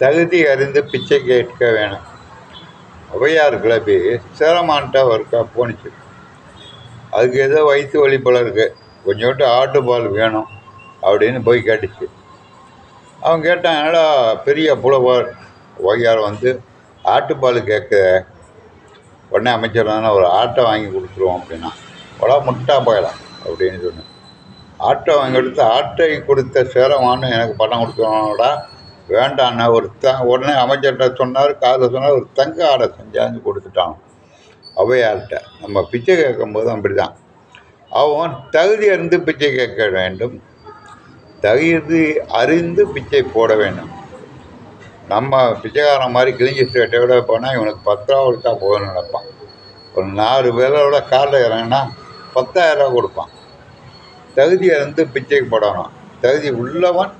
தகுதி அறிந்து பிச்சை கேட்க வேணும். ஔவையார் கிளப்பி சேரமான்ட்ட ஒருக்கா போணுச்சு. அதுக்கு ஏதோ வயிற்று வலி போல இருக்கு, கொஞ்சோண்டு ஆட்டுப்பால் வேணும் அப்படின்னு போய் கேட்டுச்சு. அவன் கேட்டான், என்னடா பெரிய புலவர் ஔவையார் வந்து ஆட்டுப்பால் கேட்க, உடனே அமைச்சர் தானே ஒரு ஆட்டை வாங்கி கொடுத்துருவோம் அப்படின்னா, படா முட்டா போயிடலாம் அப்படின்னு சொன்னேன். ஆட்டை வாங்கி கொடுத்து ஆட்டை கொடுத்த சேரமானு எனக்கு பணம் கொடுத்துருவானோடா, வேண்டாண்ணா உடனே அமைச்சர்கிட்ட சொன்னார், காதில் சொன்னார், ஒரு தங்க ஆடை செஞ்சாந்து கொடுத்துட்டான் ஔவையார்கிட்ட. நம்ம பிச்சை கேட்கும்போது அப்படி தான், அவன் தகுதி அறிந்து பிச்சை கேட்க வேண்டும், தகுதி அறிந்து பிச்சை போட வேண்டும். நம்ம பிச்சைக்காரன் மாதிரி கிழிஞ்சி ஸ்டேட்டோட போனால் இவனுக்கு 10 ரூபா கொடுத்தா போகணும்னு நினைப்பான். ஒரு 4 பேரோட காரில் இறங்கினா 10,000 ரூபா கொடுப்பான். தகுதி அறிந்து பிச்சை போடணும். தகுதி உள்ளவன்